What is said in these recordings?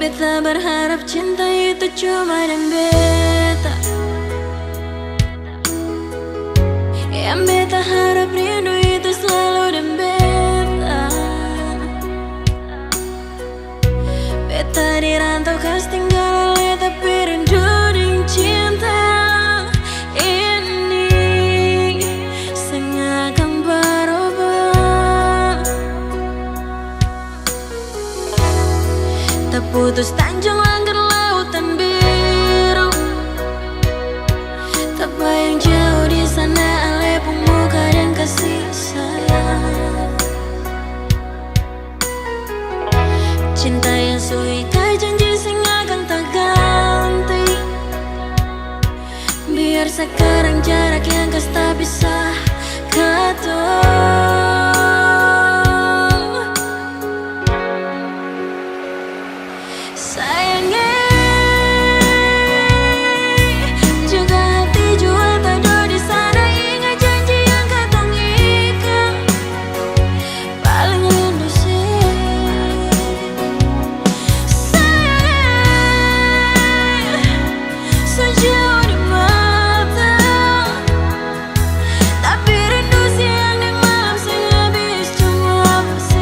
Beta berharap cinta itu cuma dan beta. Yang beta harap rindu itu selalu dan beta. Beta dirantau kas tinggal ale tapi rindu ding cinta ini sengakan berubah. Terputus tanjung langgar lautan biru, terbayang jauh di sana ale pemuka dan kasih sayang. Cinta yang suwi kai janji sing akan tak ganti. Biar sekarang jarak yang kas tak bisa katong. Sayangnya juga hati jua tak ada di sana. Ingat janji yang katong ikat, paling rindu sih. Sayangnya sejauh di mata, tapi rindu siang dan malam sing habis cuma apa sih.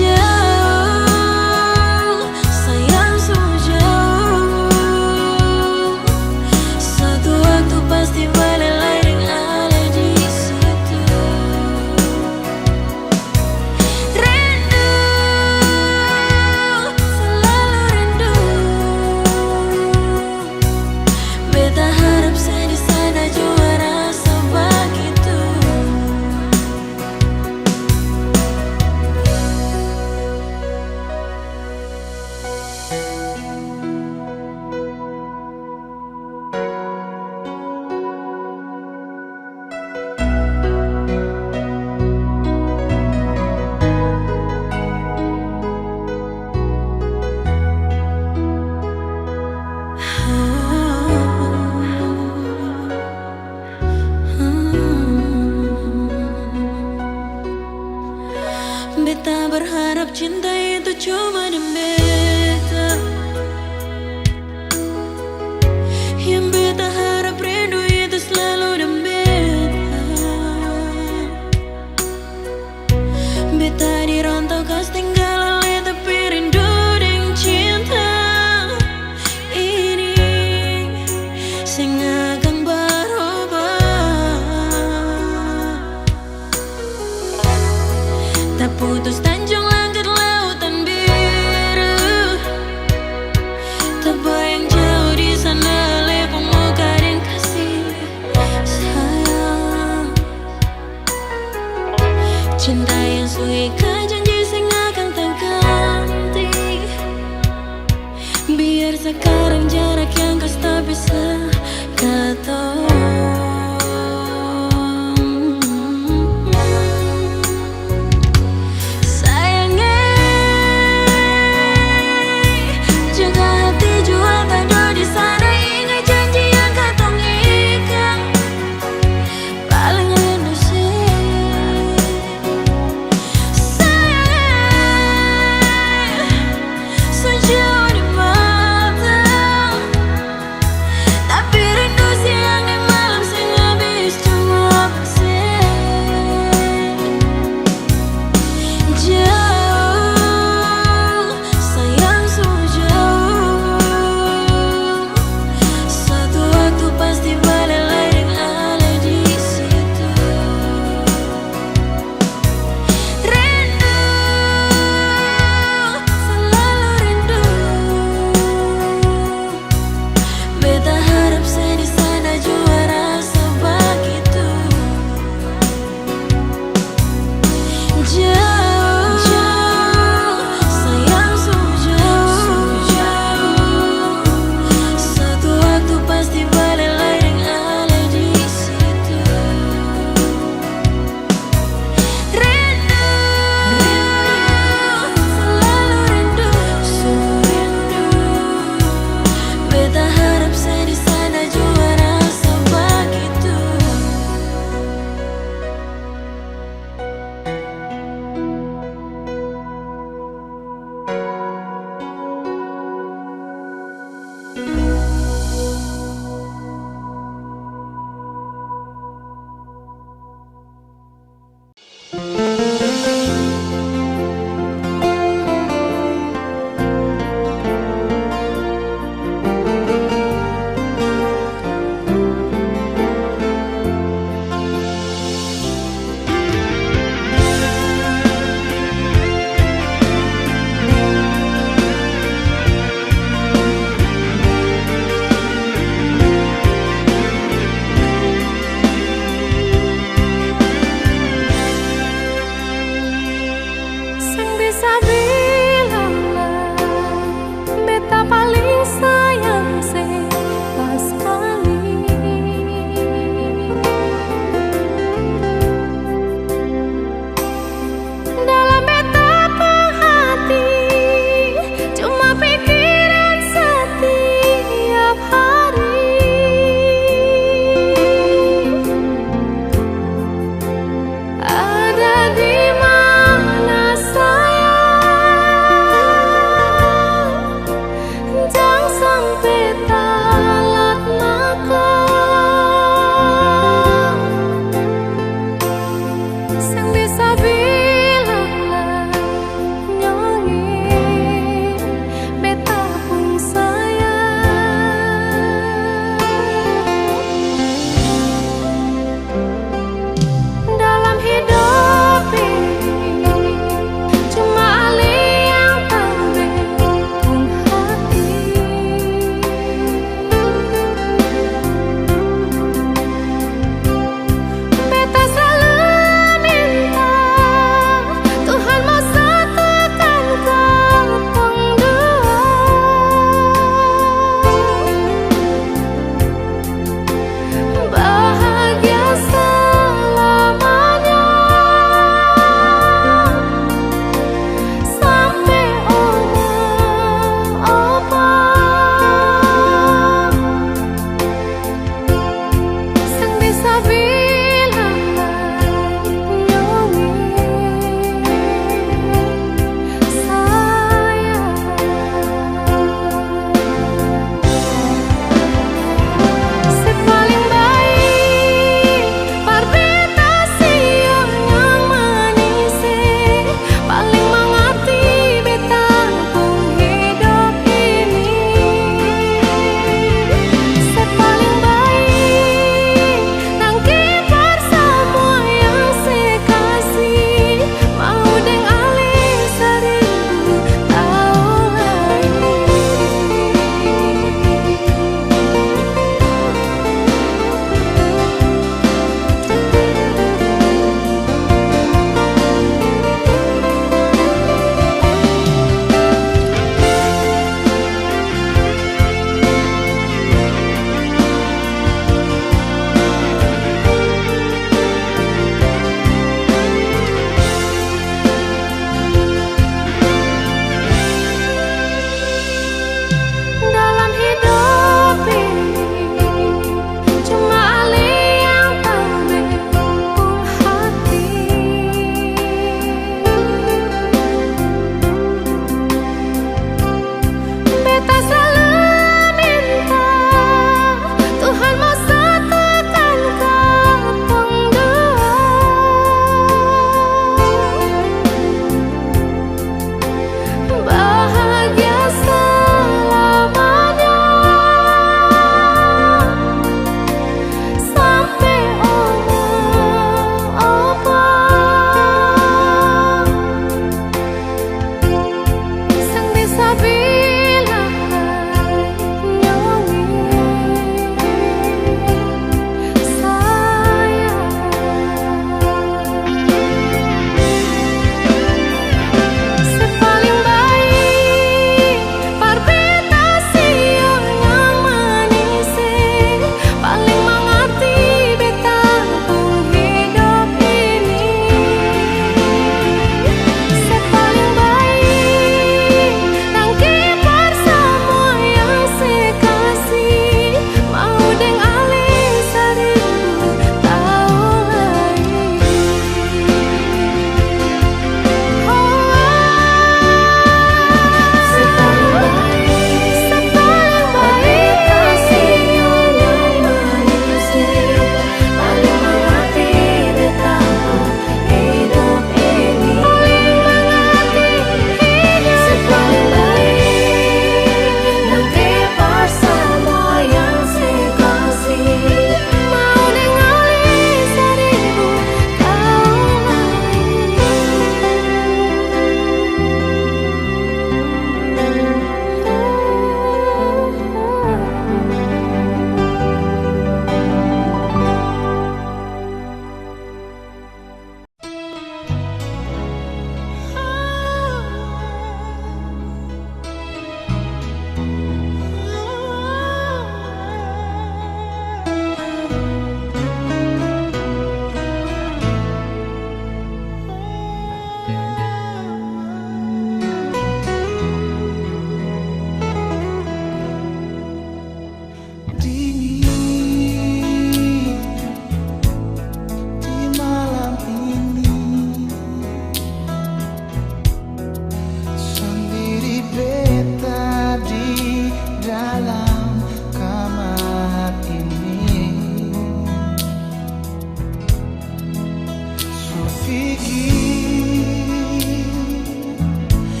Jauh, sayang sungguh jauh. Suatu waktu pasti balik lagi ada di situ. Rindu, selalu rindu. Beta harap saya di sana juga rasa begitu. Beta berharap cinta itu cuma dan beta. Yang beta harap rindu itu selalu dan beta. Beta dirantau kas tinggal ale tapi rindu ding cinta ini sing akan berubah. Terputus tanjung langgar lautan biru, terbayang jauh di sana ale pemuka dan kasih sayang. Cinta yang suwi kai janji sing akan tak ganti. Biar sekarang jarak yang kas tak bisa katong. Sejauh di mata, tapi rindu siang dan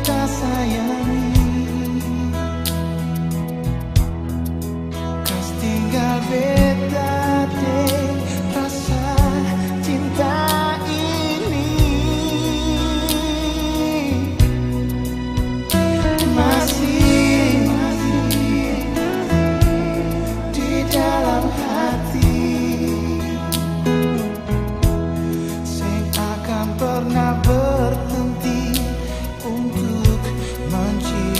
kita sayangi, kas tinggal beta deh rasa cinta ini. Masih di dalam hati, pernah berhenti untuk mencintai.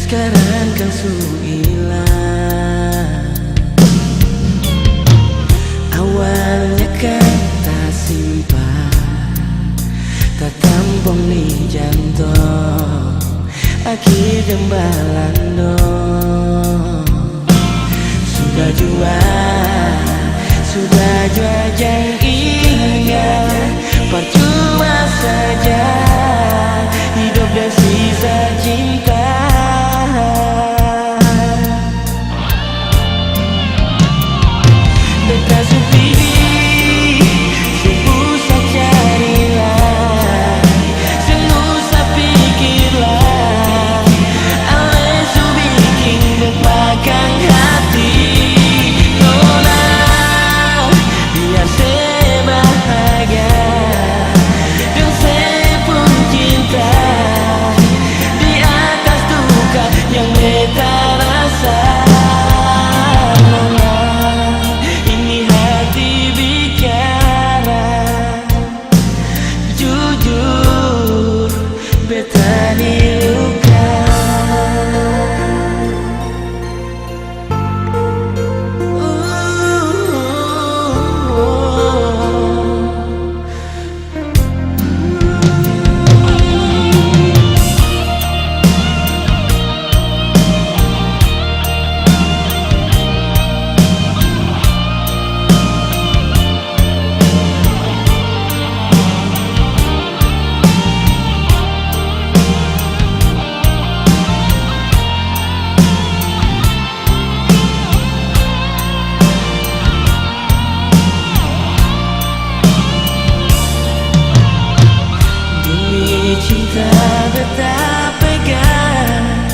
sekarang kan su hilang. Awalnya kan tak simpan, tak tampung di jantung, akhirnya balandong. Sudah jua jangan ingat, percuma saja hidup dan sisa cinta. Beta sepi, usah carilah, usah pikirlah, ale su bikin berpagang hati. Nona, biar saya bahagia dan saya pun cinta di atas duka yang beta rasa. Nona, ini hati bicara, jujur beta diluka. Cinta beta pegang,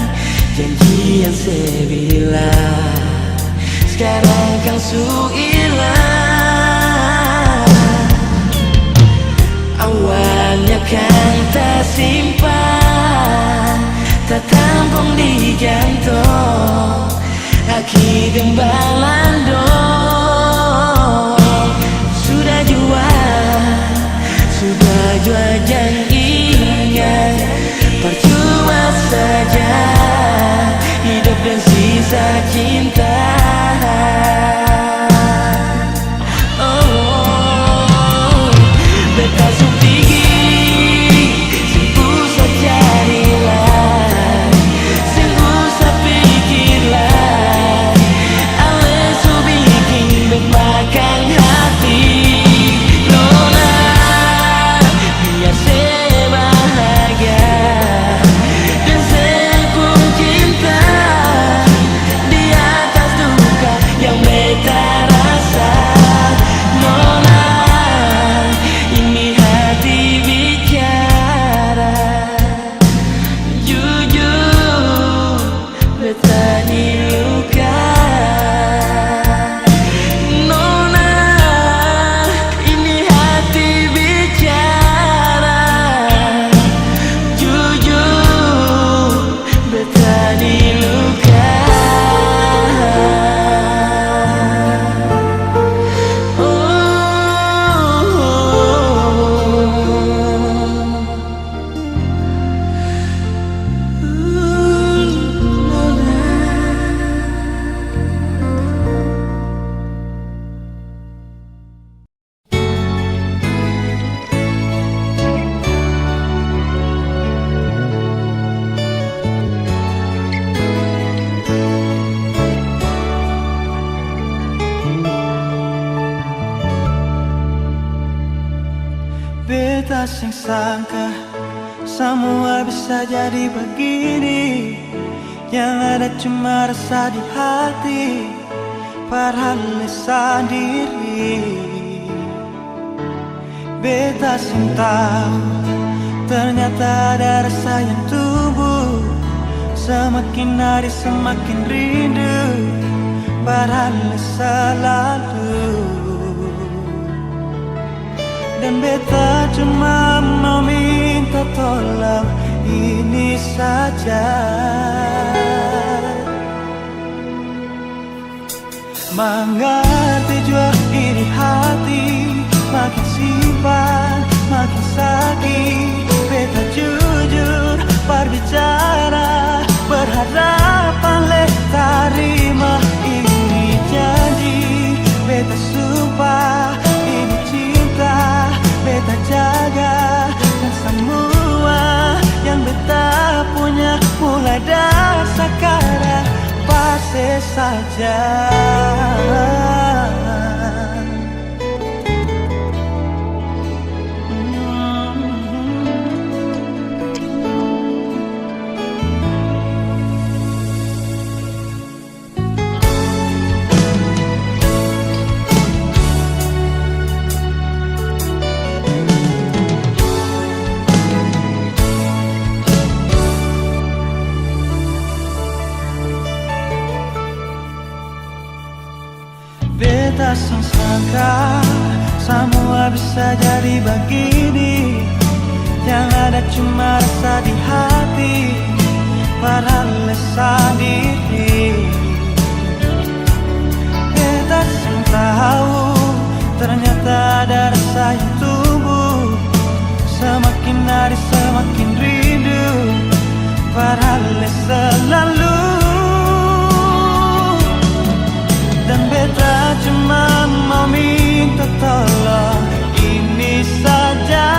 janji yang saya bilang, sekarang kan su hilang. Awalnya kan tak simpan, tak tampung di jantung, akhirnya balandong. Sudah jua jangan ingat, percuma saja hidup dan sisa cinta. Oh, beta su pergi, usah carilah, usah pikirlah, ale su bikin bermakan hati. Nona, biar saya bahagia dan saya pun cinta di atas duka yang beta rasa. Nona, ini hati bicara, jujur beta diluka. Nona, ini hati bicara, jujur beta diluka. Beta sing sangka semua bisa jadi begini, yang ada cuma rasa di hati, padahal sendiri. Beta sing tahu ternyata ada rasa yang tumbuh, semakin hari semakin rindu, padahal selalu. Dan beta cuma mau minta tolong ini saja, mengerti jua ini hati, makin simpan makin sakit. Beta jujur berbicara, berharap sekarang pasti saja. Beta sangka semua bisa jadi begini, yang ada cuma rasa di hati, padahal lesah diri. Beta tahu ternyata ada rasa yang tumbuh, semakin hari semakin rindu, padahal selalu. Dan beta cuma mau minta tolong ini saja,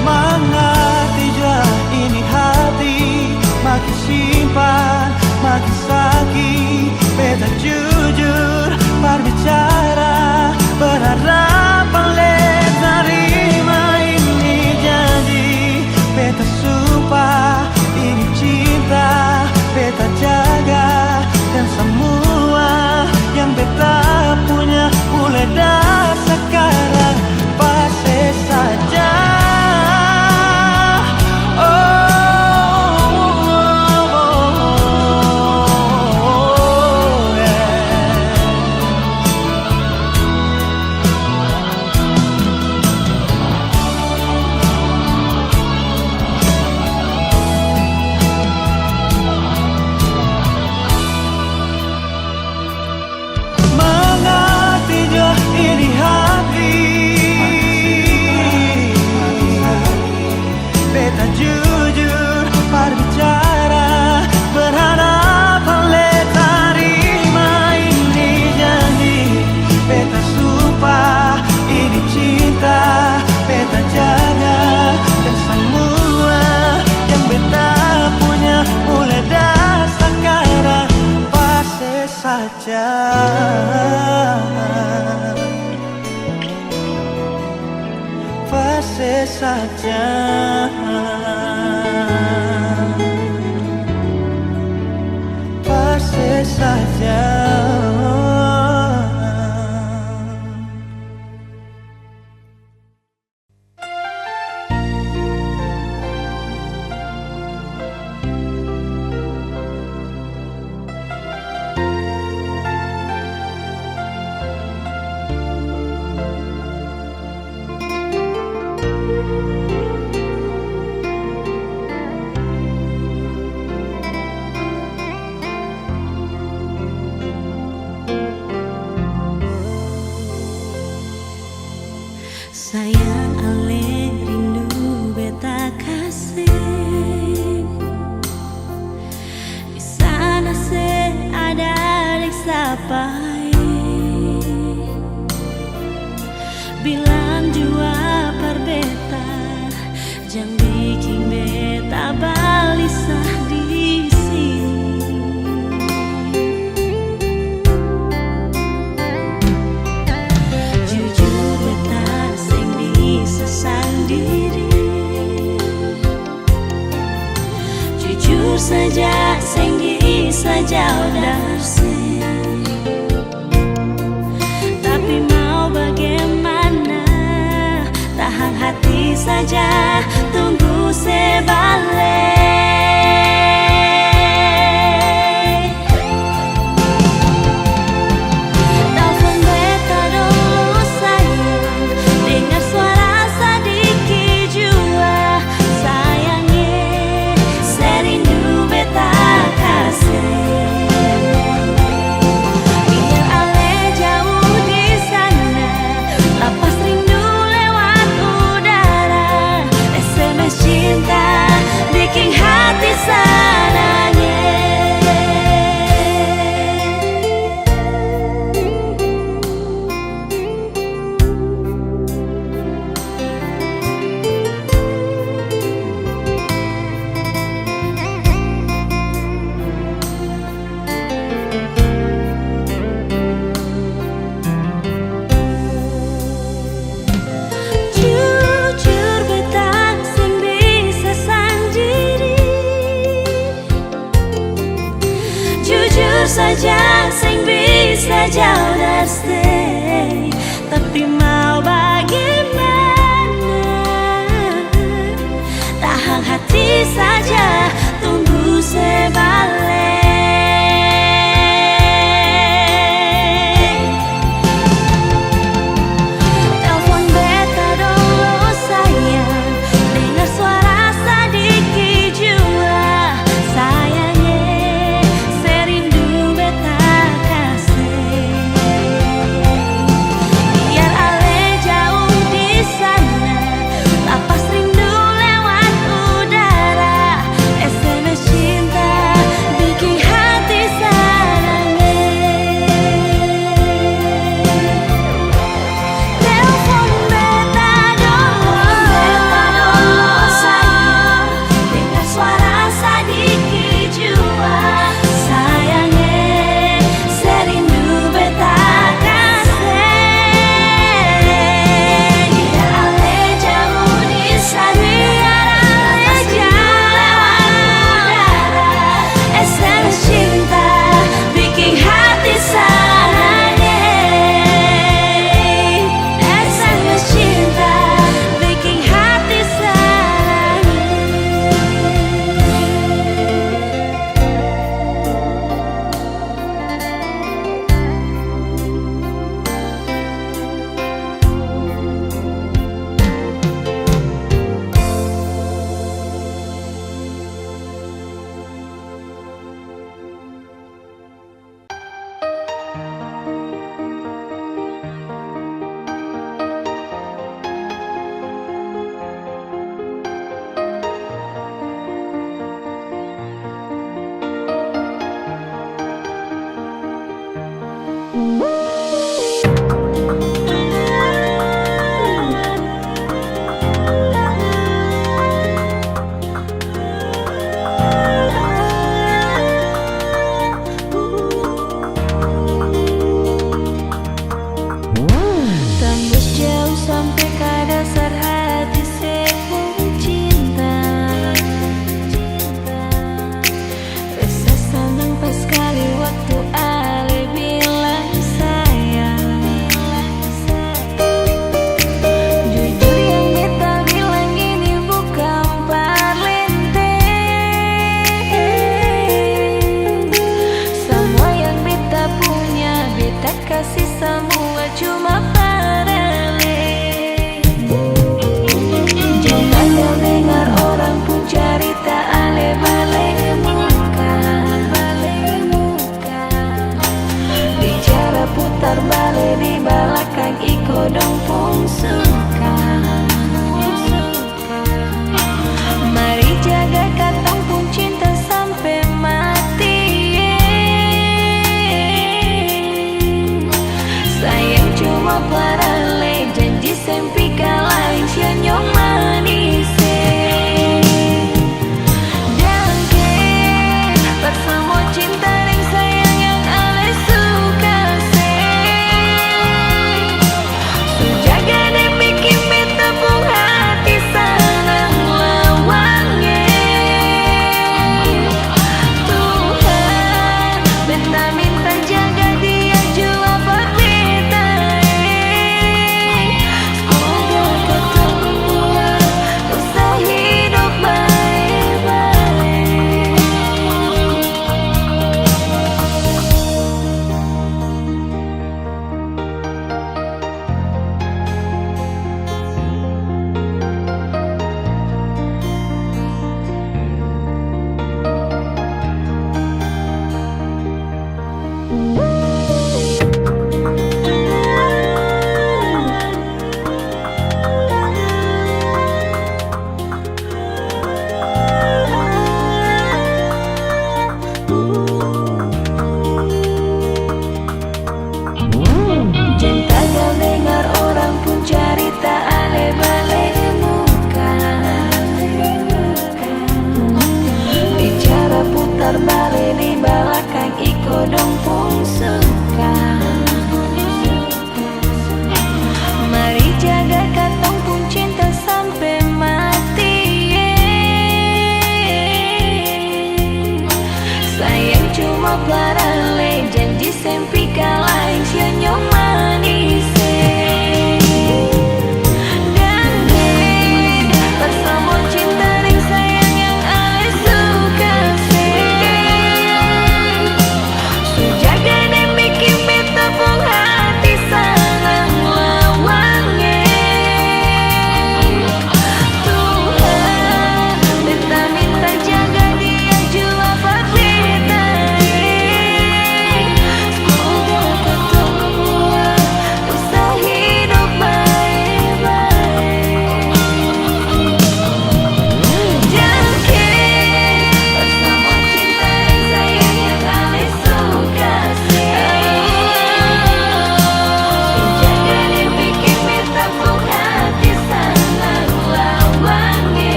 mengerti jua ini hati, makin simpan makin sakit. Beta jujur berbicara, berharap oleh terima ini janji. Beta sumpah ini cinta, beta jaga, dan semua yang beta punya mulai dari sekarang pasti saja. Jujur berbicara, berharap oleh terima ini janji. Beta sumpah ini cinta, beta jaga, dan semua yang beta punya mulai dari sekarang pasti saja. Pasti saja. Pasti saja. Sayang ale rindu beta kasih, di sana se ada dek sapai, bilang jua par beta, jangan bikin beta balisah di sini. Jujur beta sendiri, jujur saja sing bisa jauh dari, tapi mau bagaimana, tahan hati saja, tunggu sebalik. Telepon beta dulu sayang, dengar suara sedikit jua, sayangnya serindu beta kasih. Biar ale jauh di sana, lapas rindu lewat udara, saja sing bisa jauh dan stay. Tapi mau bagaimana, tahan hati saja, tunggu sebalik. Telepon beta dulu sayang, dengar suara sedikit jua. Sayangnya serindu beta kasih. Biar ale jauh di sana, lapas rindu lewat udara.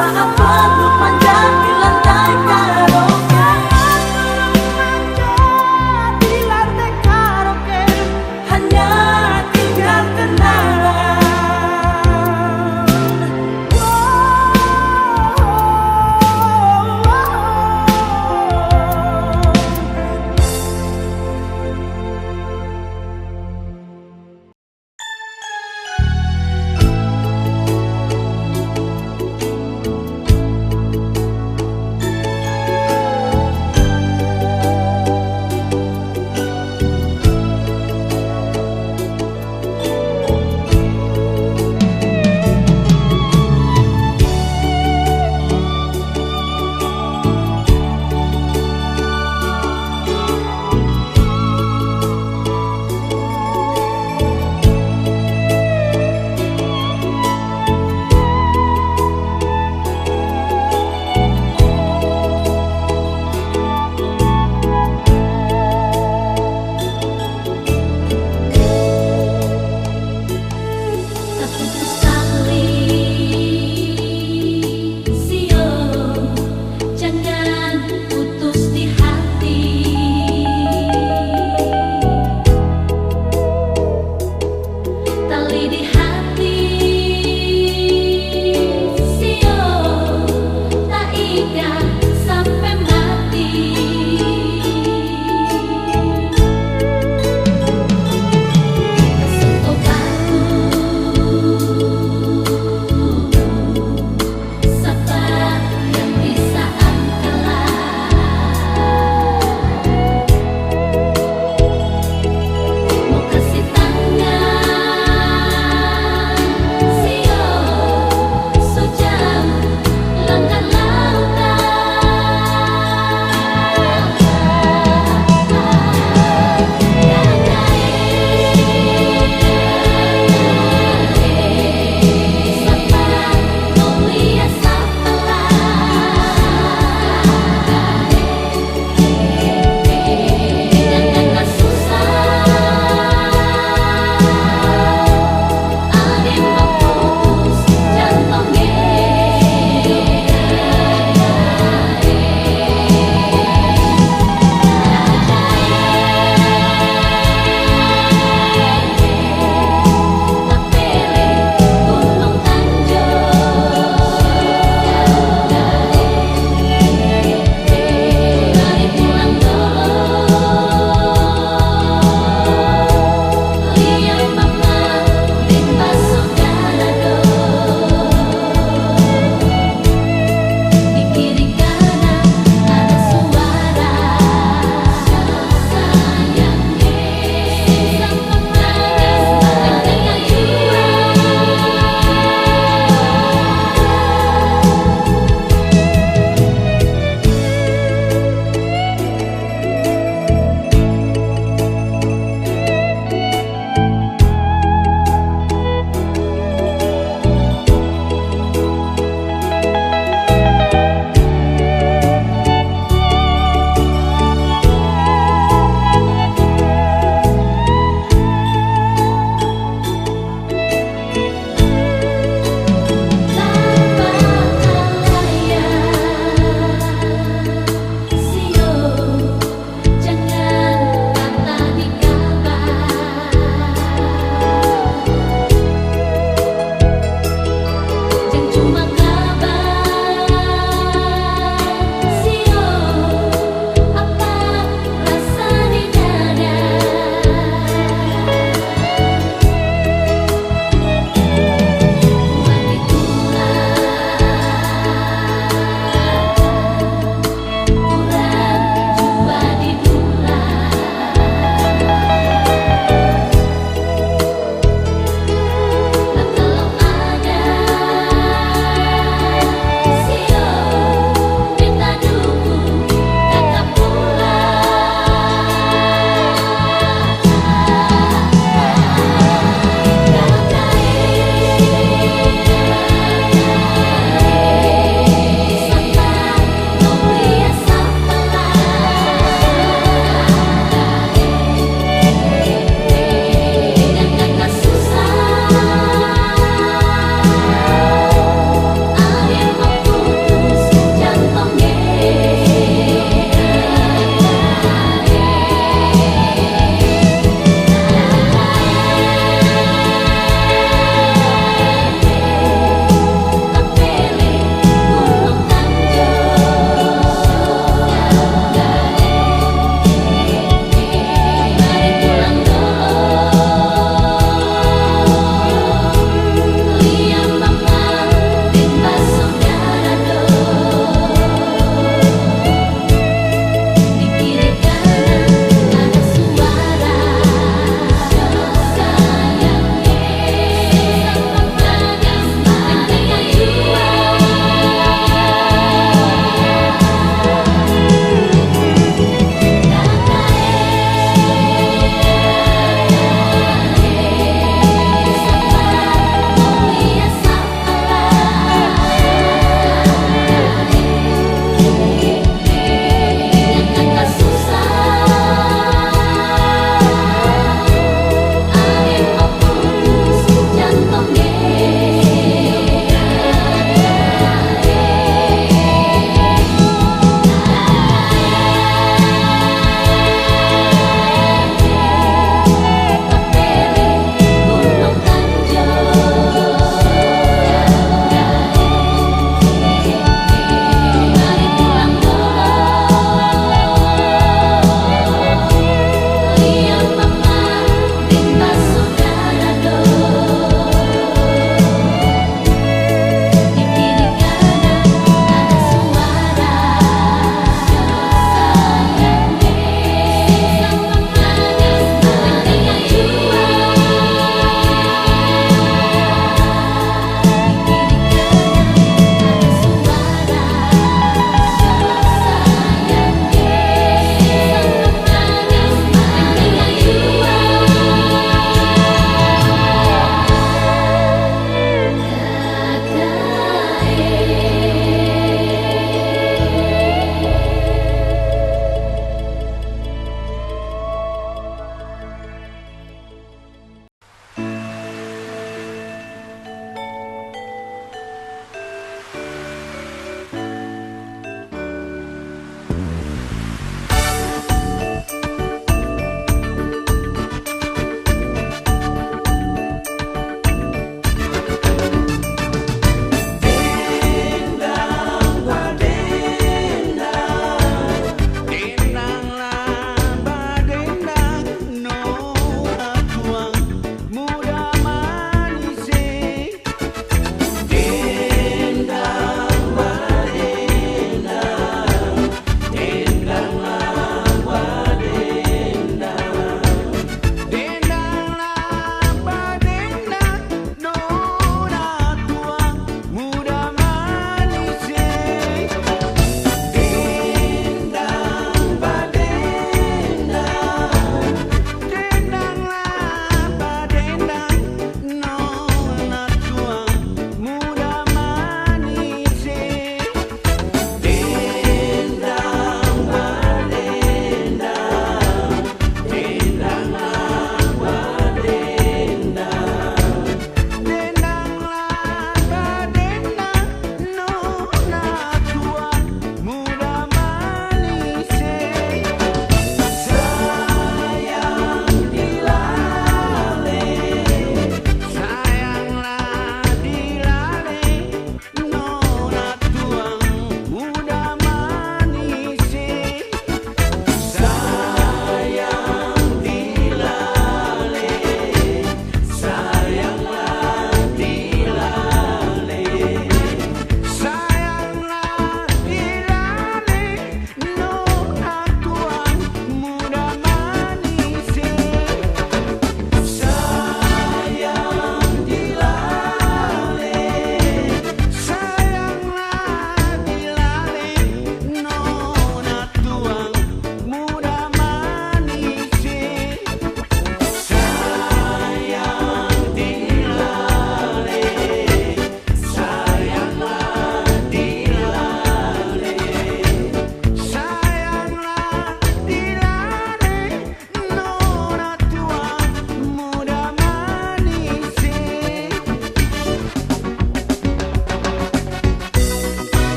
saat peluk manja di lantai karaoke. Di lantai karaoke hanya tinggal kenangan.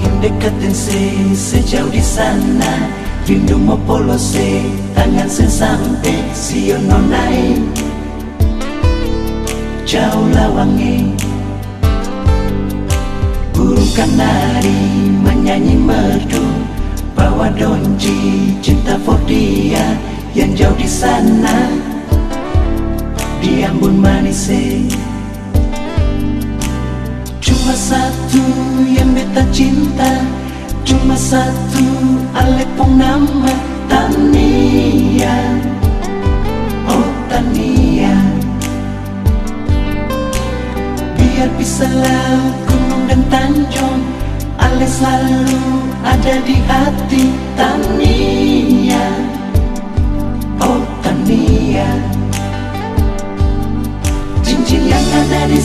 Ingin deketin sejauh di sana, rindu mau polose, tangan sen sampai sio nonai. Jauh lawangi, burung kanari menyanyi merdu, bawa donji cinta for dia yang jauh di sana, di Ambon Manise. Cuma satu yang beta cinta, cuma satu alepong nama Tania. Oh Tania, biar bisa laut, gunung dan tanjung, Ale selalu ada di hati Tania. Oh Tania, cincin yang ada di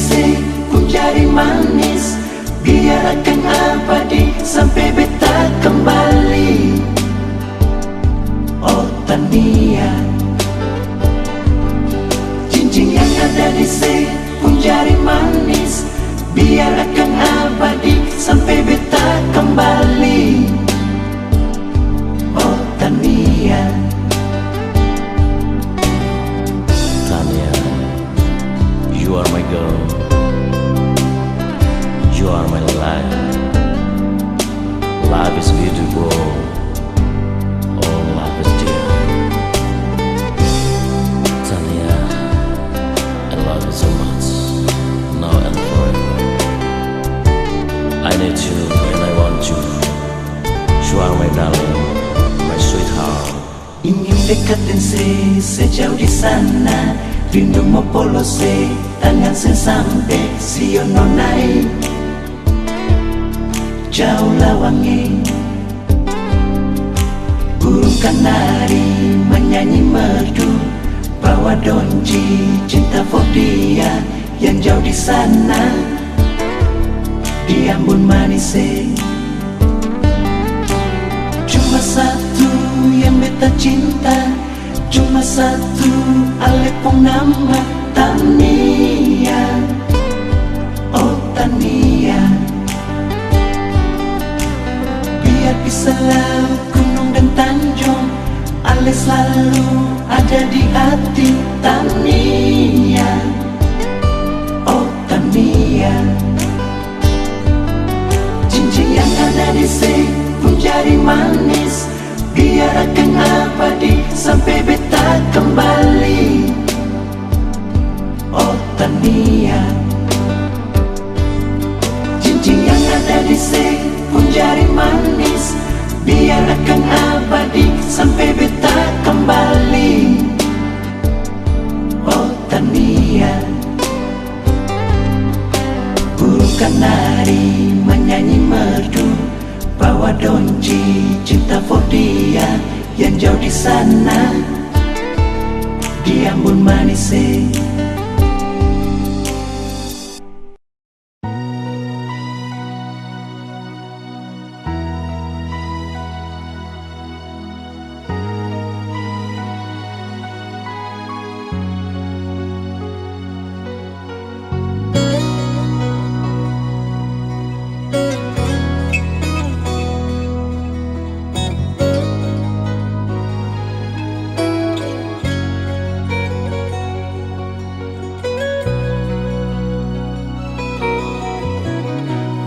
pun jari manis, biar akan abadi sampai beta kembali. Oh Tania, cincin yang ada di pun jari manis, biar akan abadi sampai beta kembali. Oh Tania, Tania, you are my girl, you are my life. Life is beautiful, oh life is dear. Tania, I love you so much, now and forever. I need you and I want you. You are my darling, my sweetheart. ingin deketin sejauh di sana, rindu mau polose, tangan sen sampai sio nonai. Jauh lawangi, burung kanari menyanyi merdu, bawa donji cinta for dia yang jauh di sana, di Ambon Manise. Cuma satu yang beta cinta, cuma satu alepong nama Tania. Oh Tania, biar bisa laut, gunung dan tanjung, Ale selalu ada di hati Tania. Oh Tania, cincin yang ada di pun jari manis, biar akan abadi sampai beta kembali. Oh Tania, cincin yang ada di pun jari manis, biar akan abadi sampai beta kembali. Oh Tania, burung kanari menyanyi merdu, bawa donji cinta for dia yang jauh di sana, di Ambon Manise.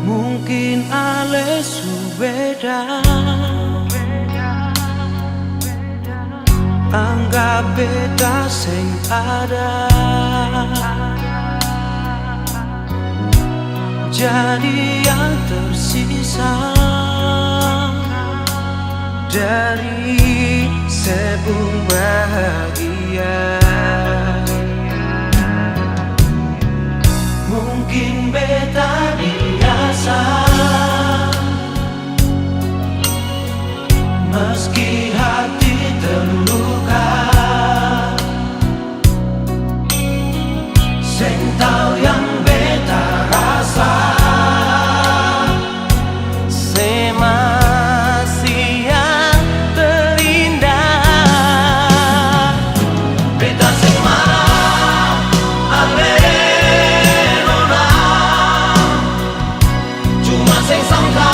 Mungkin ale su beda, anggap beda sing ada, jadi yang tersisa dari sebelum bahagia. Mungkin beta biasa, meski hati terluka, sing tahu yang beta rasa, masih yang terindah. Beta sing marah, ale nona, cuma sing sangka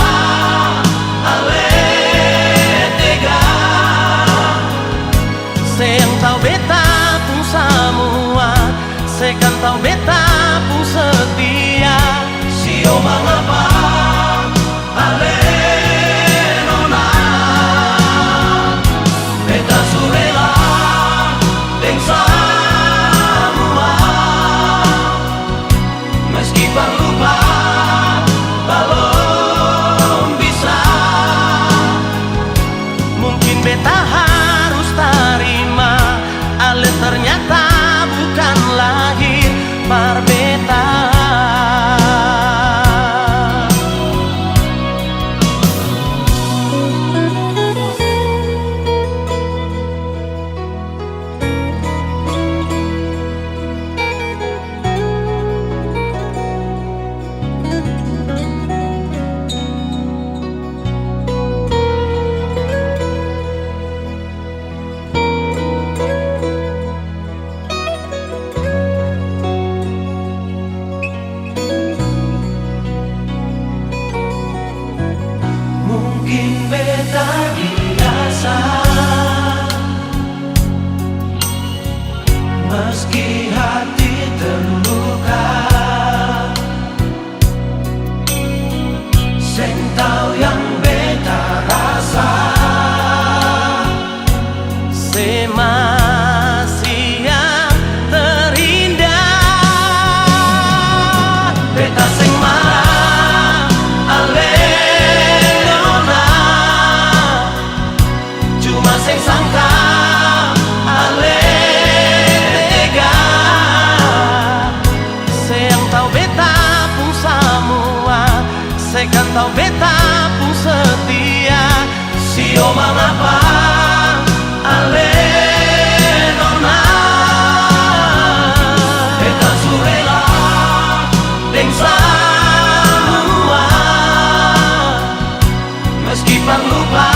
lupa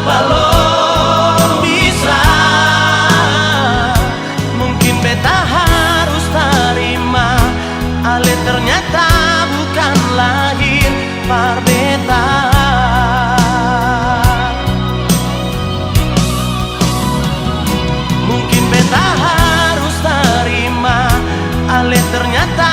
balon bisa. Mungkin beta harus terima, ale ternyata bukan lahir par beta. Mungkin beta harus terima, ale ternyata